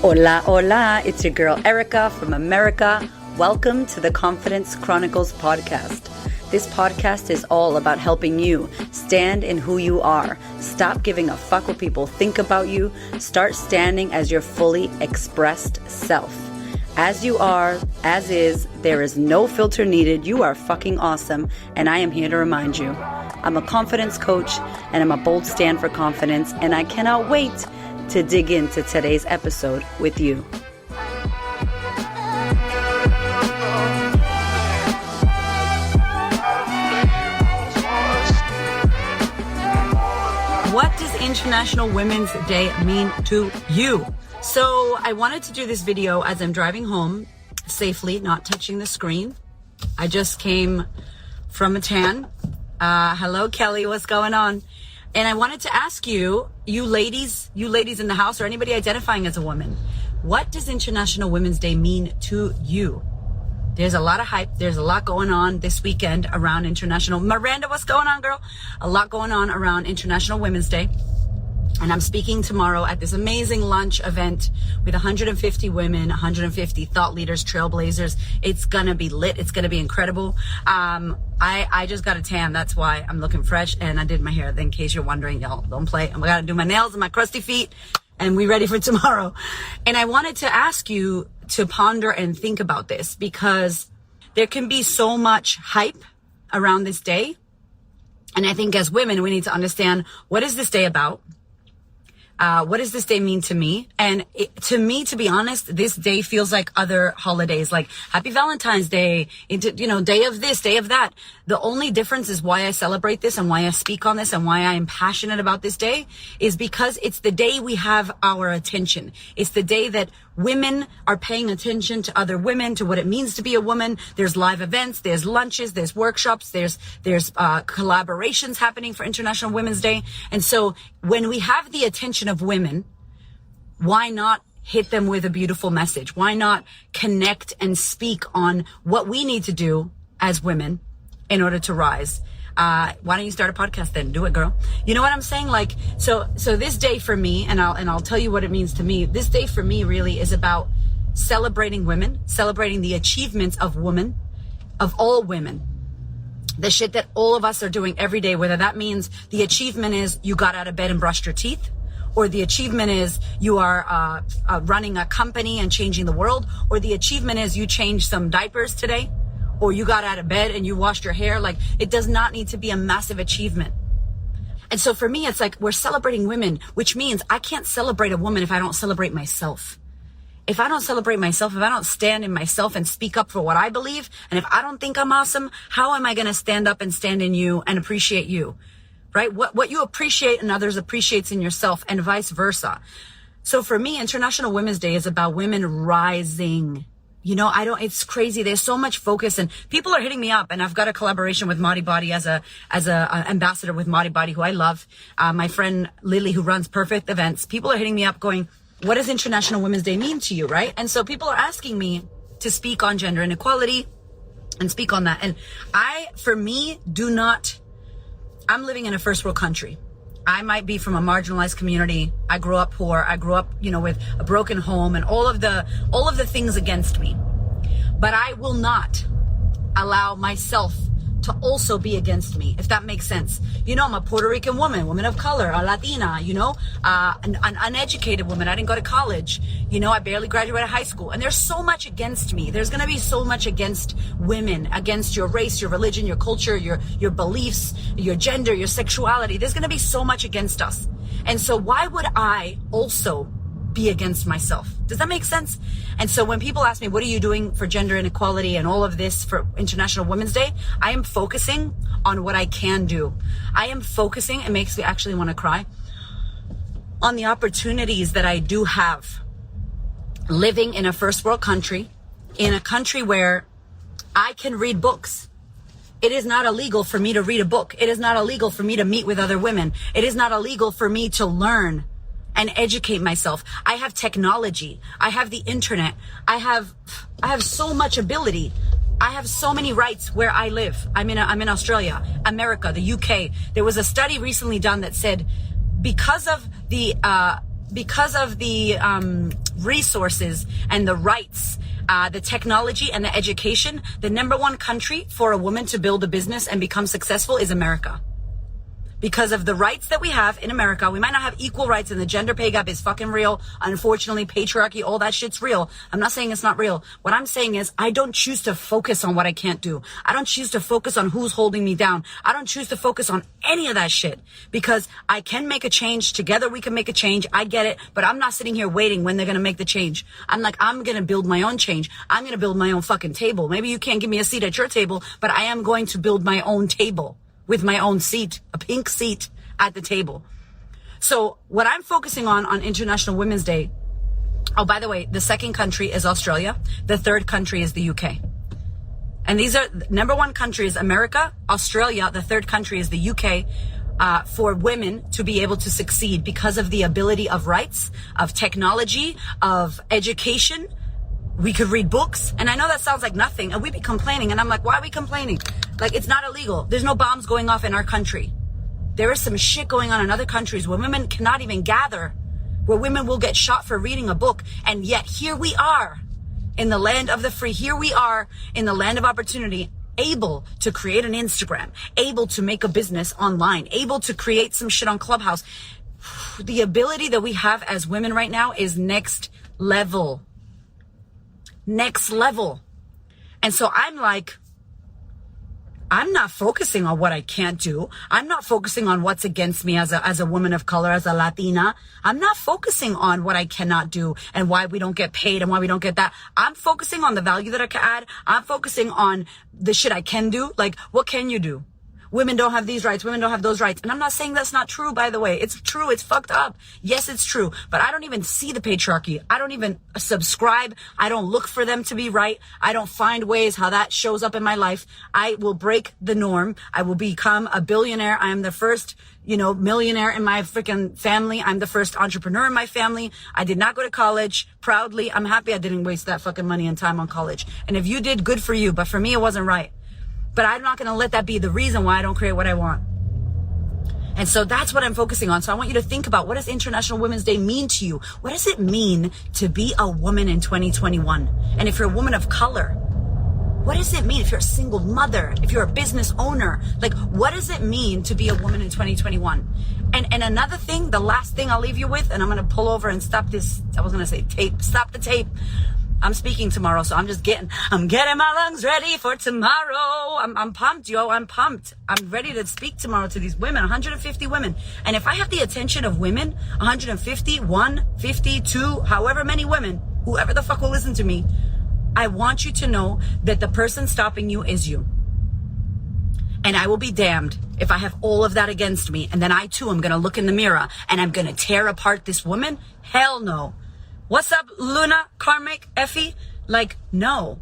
Hola, hola, it's your girl Erika from America. Welcome to the Confidence Chronicles podcast. This podcast is all about helping you stand in who you are. Stop giving a fuck what people think about you. Start standing as your fully expressed self. As you are, as is, there is no filter needed. You are fucking awesome, and I am here to remind you. I'm a confidence coach, and I'm a bold stand for confidence, and I cannot wait to dig into today's episode with you. What does International Women's Day mean to you? So I wanted to do this video as I'm driving home safely, not touching the screen. I just came from a tan. Hello, Kelly, what's going on? And I wanted to ask you ladies in the house, or anybody identifying as a woman, what does International Women's Day mean to you? There's a lot of hype. There's a lot going on this weekend around International. Miranda, what's going on, girl? A lot going on around International Women's Day. And I'm speaking tomorrow at this amazing lunch event with 150 women, 150 thought leaders, trailblazers. It's going to be lit. It's going to be incredible. I just got a tan. That's why I'm looking fresh. And I did my hair. In case you're wondering, y'all, don't play. I got to do my nails and my crusty feet. And we ready for tomorrow. And I wanted to ask you to ponder and think about this, because there can be so much hype around this day. And I think as women, we need to understand, what is this day about? What does this day mean to me? And to me, to be honest, this day feels like other holidays, like Happy Valentine's Day, day of this, day of that. The only difference is why I celebrate this and why I speak on this and why I am passionate about this day is because it's the day we have our attention. It's the day that women are paying attention to other women, to what it means to be a woman. There's live events, there's lunches, there's workshops, there's collaborations happening for International Women's Day. And so when we have the attention of women, why not hit them with a beautiful message? Why not connect and speak on what we need to do as women in order to rise? Why don't you start a podcast then? Do it, girl. You know what I'm saying? Like, so this day for me, and I'll tell you what it means to me. This day for me really is about celebrating women, celebrating the achievements of women, of all women. The shit that all of us are doing every day, whether that means the achievement is you got out of bed and brushed your teeth, or the achievement is you are running a company and changing the world, or the achievement is you changed some diapers today, or you got out of bed and you washed your hair. Like, it does not need to be a massive achievement. And so for me, it's like we're celebrating women, which means I can't celebrate a woman if I don't celebrate myself. If I don't celebrate myself, if I don't stand in myself and speak up for what I believe, and if I don't think I'm awesome, how am I going to stand up and stand in you and appreciate you? Right? What you appreciate in others appreciates in yourself, and vice versa. So for me, International Women's Day is about women rising. It's crazy. There's so much focus, and people are hitting me up, and I've got a collaboration with Madi Body as a ambassador with Madi Body, who I love. My friend Lily, who runs Perfect Events. People are hitting me up going, what does International Women's Day mean to you? Right? And so people are asking me to speak on gender inequality and speak on that. And I'm living in a first world country. I might be from a marginalized community. I grew up poor. I grew up, with a broken home and all of the things against me. But I will not allow myself to also be against me, if that makes sense. I'm a Puerto Rican woman of color, a Latina, an uneducated woman. I didn't go to college. I barely graduated high school. And there's so much against me. There's going to be so much against women, against your race, your religion, your culture, your beliefs, your gender, your sexuality. There's going to be so much against us. And so why would I also be against myself? Does that make sense? And so when people ask me, what are you doing for gender inequality and all of this for International Women's Day? I am focusing on what I can do. I am focusing, it makes me actually want to cry, on the opportunities that I do have living in a first world country, in a country where I can read books. It is not illegal for me to read a book. It is not illegal for me to meet with other women. It is not illegal for me to learn and educate myself. I have technology. I have the internet. I have so much ability. I have so many rights where I live. I'm in Australia, America, the UK. There was a study recently done that said because of the resources and the rights, the technology and the education, the number one country for a woman to build a business and become successful is America. Because of the rights that we have in America. We might not have equal rights, and the gender pay gap is fucking real. Unfortunately, patriarchy, all that shit's real. I'm not saying it's not real. What I'm saying is I don't choose to focus on what I can't do. I don't choose to focus on who's holding me down. I don't choose to focus on any of that shit, because I can make a change. Together we can make a change. I get it, but I'm not sitting here waiting when they're going to make the change. I'm going to build my own change. I'm going to build my own fucking table. Maybe you can't give me a seat at your table, but I am going to build my own table. With my own seat, a pink seat at the table. So what I'm focusing on International Women's Day, oh, by the way, the second country is Australia. The third country is the UK. And these are, number one country is America, Australia. The third country is the UK, for women to be able to succeed because of the ability of rights, of technology, of education. We could read books. And I know that sounds like nothing. And we'd be complaining. And I'm like, why are we complaining? Like, it's not illegal. There's no bombs going off in our country. There is some shit going on in other countries where women cannot even gather, where women will get shot for reading a book. And yet here we are in the land of the free. Here we are in the land of opportunity, able to create an Instagram, able to make a business online, able to create some shit on Clubhouse. The ability that we have as women right now is next level. Next level. And so I'm like, I'm not focusing on what I can't do. I'm not focusing on what's against me as a woman of color, as a Latina. I'm not focusing on what I cannot do and why we don't get paid and why we don't get that. I'm focusing on the value that I can add. I'm focusing on the shit I can do. Like, what can you do? Women don't have these rights. Women don't have those rights. And I'm not saying that's not true, by the way. It's true. It's fucked up. Yes, it's true. But I don't even see the patriarchy. I don't even subscribe. I don't look for them to be right. I don't find ways how that shows up in my life. I will break the norm. I will become a billionaire. I am the first, millionaire in my freaking family. I'm the first entrepreneur in my family. I did not go to college. Proudly, I'm happy I didn't waste that fucking money and time on college. And if you did, good for you. But for me, it wasn't right. But I'm not going to let that be the reason why I don't create what I want. And so that's what I'm focusing on. So I want you to think about, what does International Women's Day mean to you? What does it mean to be a woman in 2021? And if you're a woman of color, what does it mean if you're a single mother, if you're a business owner? Like, what does it mean to be a woman in 2021? And another thing, the last thing I'll leave you with, and I'm going to pull over and stop this. I was going to say tape. Stop the tape. I'm speaking tomorrow, so I'm getting my lungs ready for tomorrow. I'm pumped, yo. I'm pumped. I'm ready to speak tomorrow to these women, 150 women. And if I have the attention of women, 150, 52, however many women, whoever the fuck will listen to me, I want you to know that the person stopping you is you. And I will be damned if I have all of that against me. And then I too am going to look in the mirror and I'm going to tear apart this woman. Hell no. What's up, Luna, Karmic, Effie? Like, no,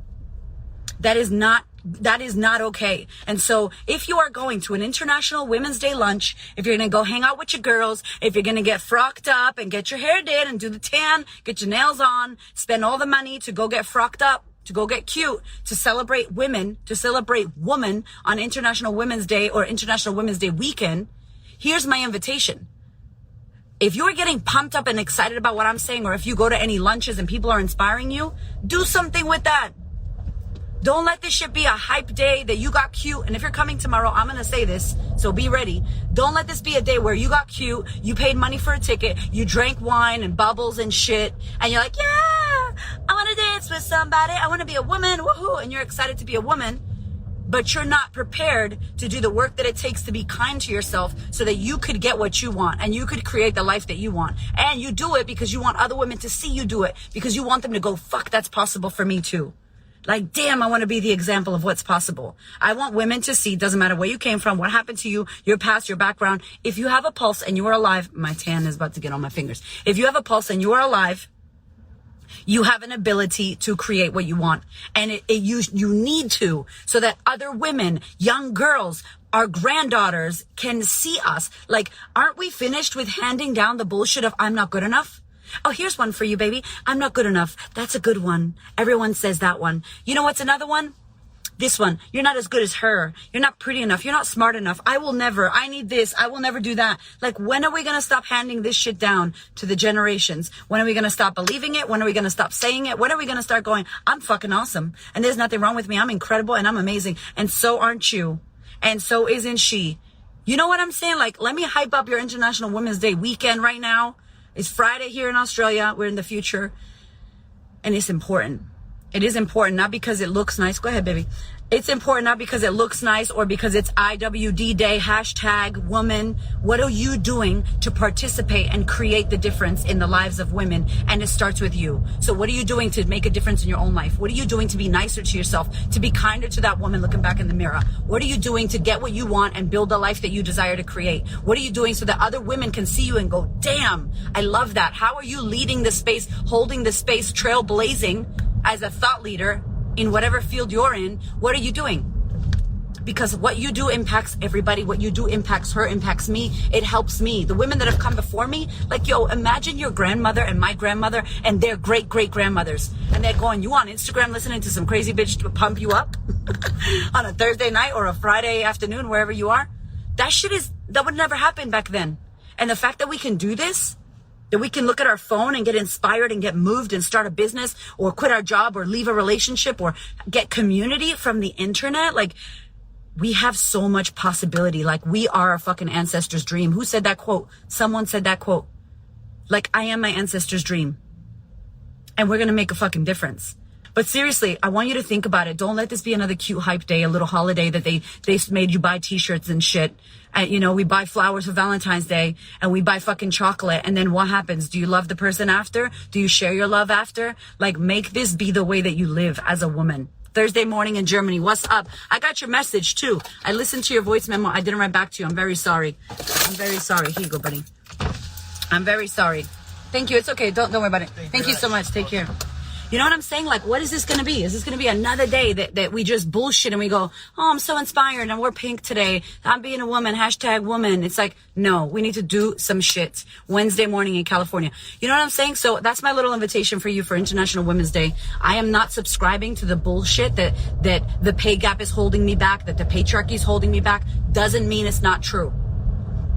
that is not okay. And so if you are going to an International Women's Day lunch, if you're going to go hang out with your girls, if you're going to get frocked up and get your hair did and do the tan, get your nails on, spend all the money to go get frocked up, to go get cute, to celebrate women, to celebrate woman on International Women's Day or International Women's Day weekend, here's my invitation. If you're getting pumped up and excited about what I'm saying, or if you go to any lunches and people are inspiring you, do something with that. Don't let this shit be a hype day that you got cute. And if you're coming tomorrow, I'm going to say this, so be ready. Don't let this be a day where you got cute, you paid money for a ticket, you drank wine and bubbles and shit, and you're like, yeah, I want to dance with somebody, I want to be a woman, woohoo, and you're excited to be a woman. But you're not prepared to do the work that it takes to be kind to yourself so that you could get what you want and you could create the life that you want. And you do it because you want other women to see you do it, because you want them to go, fuck, that's possible for me too. Like, damn, I want to be the example of what's possible. I want women to see, doesn't matter where you came from, what happened to you, your past, your background. If you have a pulse and you are alive, my tan is about to get on my fingers. If you have a pulse and you are alive, you have an ability to create what you want. And you need to, so that other women, young girls, our granddaughters can see us. Like, aren't we finished with handing down the bullshit of I'm not good enough? Oh, here's one for you, baby. I'm not good enough. That's a good one. Everyone says that one. You know what's another one? This one, you're not as good as her. You're not pretty enough. You're not smart enough. I need this. I will never do that. Like, when are we going to stop handing this shit down to the generations? When are we going to stop believing it? When are we going to stop saying it? When are we going to start going, I'm fucking awesome. And there's nothing wrong with me. I'm incredible and I'm amazing. And so aren't you. And so isn't she. You know what I'm saying? Like, let me hype up your International Women's Day weekend right now. It's Friday here in Australia. We're in the future. And it's important. It is important, not because it looks nice. Go ahead, baby. It's important not because it looks nice or because it's IWD Day, #woman. What are you doing to participate and create the difference in the lives of women? And it starts with you. So what are you doing to make a difference in your own life? What are you doing to be nicer to yourself, to be kinder to that woman looking back in the mirror? What are you doing to get what you want and build the life that you desire to create? What are you doing so that other women can see you and go, damn, I love that. How are you leading the space, holding the space, trailblazing as a thought leader in whatever field you're in? What are you doing? Because what you do impacts everybody. What you do impacts her, impacts me. It helps me. The women that have come before me, like, yo, imagine your grandmother and my grandmother and their great-great-grandmothers. And they're going, you on Instagram listening to some crazy bitch to pump you up on a Thursday night or a Friday afternoon, wherever you are. That would never happen back then. And the fact that we can do this, that we can look at our phone and get inspired and get moved and start a business or quit our job or leave a relationship or get community from the internet. Like, we have so much possibility. Like, we are our fucking ancestors' dream. Who said that quote? Someone said that quote. Like, I am my ancestors' dream. And we're going to make a fucking difference. But seriously, I want you to think about it. Don't let this be another cute hype day, a little holiday that they made you buy t-shirts and shit. And, you know, we buy flowers for Valentine's Day and we buy fucking chocolate. And then what happens? Do you love the person after? Do you share your love after? Like, make this be the way that you live as a woman. Thursday morning in Germany. What's up? I got your message too. I listened to your voice memo. I didn't write back to you. I'm very sorry. I'm very sorry. Here you go, buddy. I'm very sorry. Thank you. It's okay. Don't worry about it. Thank you so much. Take care. You know what I'm saying? Like, what is this going to be? Is this going to be another day that we just bullshit and we go, oh, I'm so inspired and we're pink today. I'm being a woman, #woman. It's like, no, we need to do some shit. Wednesday morning in California. You know what I'm saying? So that's my little invitation for you for International Women's Day. I am not subscribing to the bullshit that the pay gap is holding me back, that the patriarchy is holding me back. Doesn't mean it's not true.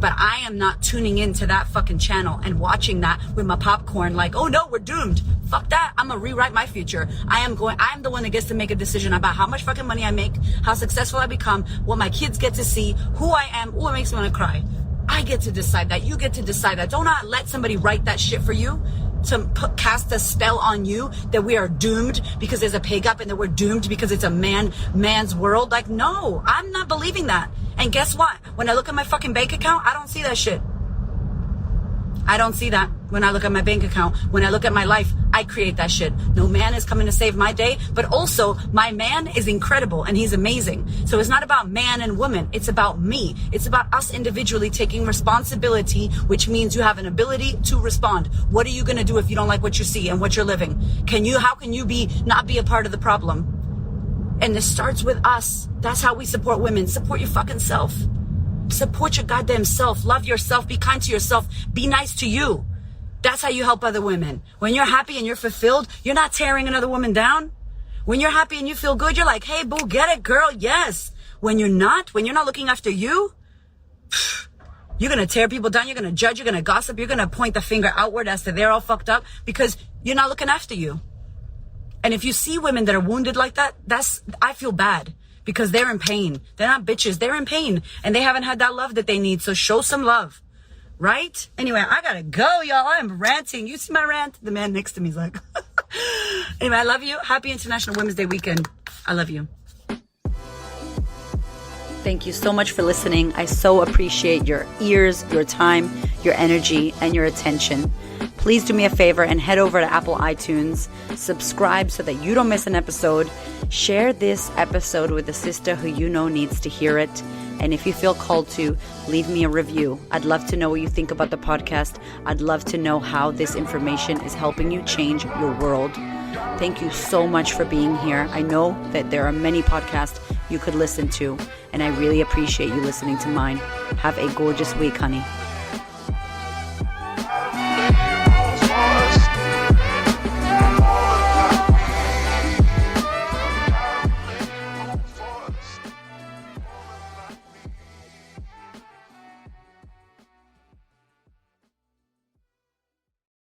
But I am not tuning into that fucking channel and watching that with my popcorn like, oh no, we're doomed. Fuck that. I'm going to rewrite my future. I'm the one that gets to make a decision about how much fucking money I make, how successful I become, what my kids get to see, who I am. Oh, it makes me want to cry. I get to decide that. You get to decide that. Don't not let somebody write that shit for you to cast a spell on you that we are doomed because there's a pay gap and that we're doomed because it's a man's world. Like, no, I'm not believing that. And guess what? When I look at my fucking bank account, I don't see that shit. I don't see that when I look at my bank account. When I look at my life, I create that shit. No man is coming to save my day, but also my man is incredible and he's amazing. So it's not about man and woman. It's about me. It's about us individually taking responsibility, which means you have an ability to respond. What are you going to do if you don't like what you see and what you're living? How can you not be a part of the problem? And this starts with us. That's how we support women. Support your fucking self. Support your goddamn self. Love yourself. Be kind to yourself. Be nice to you. That's how you help other women. When you're happy and you're fulfilled, you're not tearing another woman down. When you're happy and you feel good, you're like, hey, boo, get it, girl. Yes. When you're not looking after you, you're going to tear people down. You're going to judge. You're going to gossip. You're going to point the finger outward as to they're all fucked up because you're not looking after you. And if you see women that are wounded like that, I feel bad because they're in pain. They're not bitches. They're in pain and they haven't had that love that they need. So show some love, right? Anyway, I gotta go, y'all. I'm ranting. You see my rant? The man next to me is like, anyway, I love you. Happy International Women's Day weekend. I love you. Thank you so much for listening. I so appreciate your ears, your time, your energy, and your attention. Please do me a favor and head over to Apple iTunes, subscribe so that you don't miss an episode, share this episode with a sister who you know needs to hear it, and if you feel called to, leave me a review. I'd love to know what you think about the podcast. I'd love to know how this information is helping you change your world. Thank you so much for being here. I know that there are many podcasts you could listen to, and I really appreciate you listening to mine. Have a gorgeous week, honey.